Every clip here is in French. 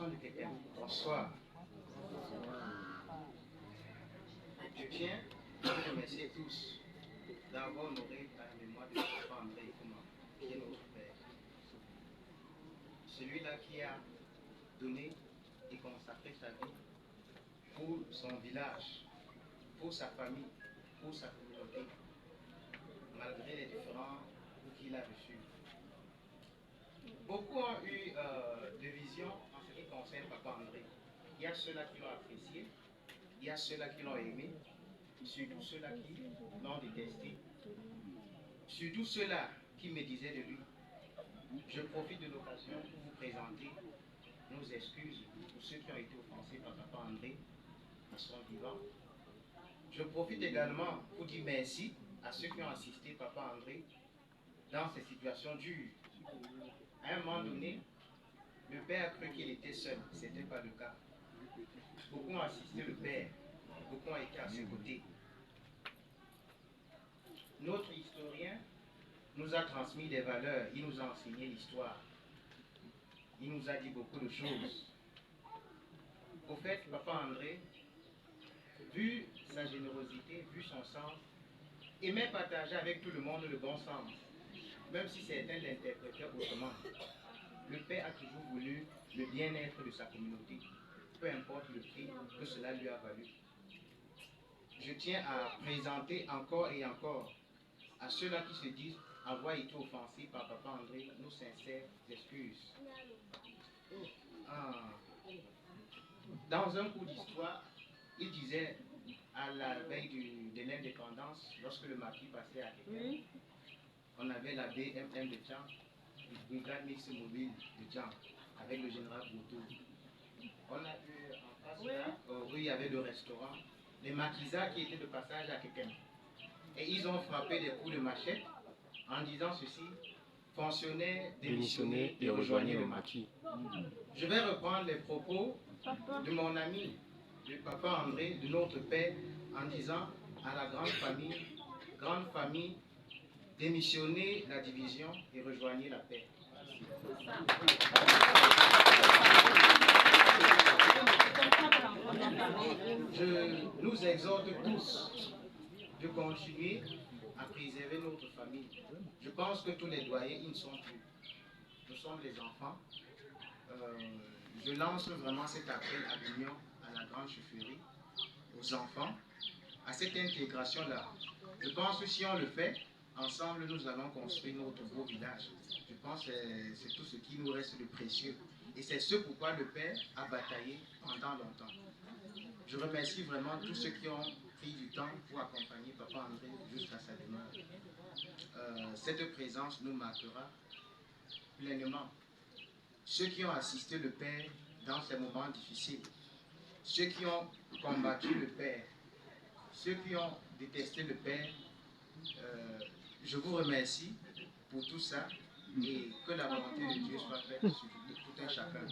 l'intervention de quelqu'un. Bonsoir. Je tiens à vous remercier tous d'avoir honoré la mémoire de papa André Ikuma, qui est notre père. Celui-là qui a donné et consacré sa vie pour son village, pour sa famille, pour sa communauté, malgré les différents coups qu'il a reçus. Beaucoup ont eu de visions en ce qui concerne papa André. Il y a ceux-là qui l'ont apprécié, il y a ceux-là qui l'ont aimé, surtout ceux-là qui l'ont détesté, surtout ceux-là qui me disaient de lui. Je profite de l'occasion pour vous présenter nos excuses pour ceux qui ont été offensés par papa André à son vivant. Je profite également pour dire merci à ceux qui ont assisté papa André dans ces situations dures. À un moment donné, le père a cru qu'il était seul, ce n'était pas le cas. Beaucoup ont assisté le père, beaucoup ont été à ses côtés. Notre historien nous a transmis des valeurs, il nous a enseigné l'histoire. Il nous a dit beaucoup de choses. Au fait, papa André, vu sa générosité, vu son sens, aimait partager avec tout le monde le bon sens, même si certains l'interprétaient autrement. Le père a toujours voulu le bien-être de sa communauté, peu importe le prix que cela lui a valu. Je tiens à présenter encore et encore à ceux-là qui se disent avoir été offensés par papa André nos sincères excuses. Dans un cours d'histoire, il disait à la veille de l'indépendance, lorsque le marquis passait à Kékem, on avait la BMM de Tchang, la brigade mixte mobile de Tchang, avec le général Boutou. On a vu en face là, où il y avait le restaurant, les maquisards qui étaient de passage à Kékem. Et ils ont frappé des coups de machette en disant ceci: fonctionnaires, démissionnez et rejoignez le maquis. Je vais reprendre les propos de mon ami, de papa André, de notre père, en disant à la grande famille, démissionnez la division et rejoignez la paix. Je nous exhorte tous de continuer à préserver notre famille. Je pense que tous les doyens, ils ne sont plus. Nous sommes les enfants. Je lance vraiment cet appel à l'union, à la grande chefferie, aux enfants, à cette intégration-là. Je pense que si on le fait, ensemble, nous allons construire notre beau village. Je pense que c'est tout ce qui nous reste de précieux. Et c'est ce pourquoi le Père a bataillé pendant longtemps. Je remercie vraiment tous ceux qui ont pris du temps pour accompagner papa André jusqu'à sa demeure. Cette présence nous marquera pleinement. Ceux qui ont assisté le Père dans ces moments difficiles, ceux qui ont combattu le Père, ceux qui ont détesté le Père, je vous remercie pour tout ça et que la volonté de Dieu soit faite sur tout un chacun.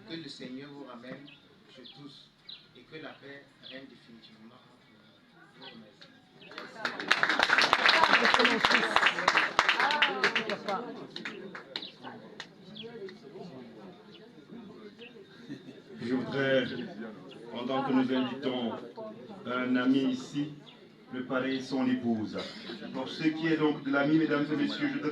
Que le Seigneur vous ramène chez tous et que la paix règne définitivement entre nous. Je vous remercie. Je voudrais, pendant que nous invitons un ami ici, préparer son épouse. Pour ce qui est donc de l'ami, mesdames et messieurs, je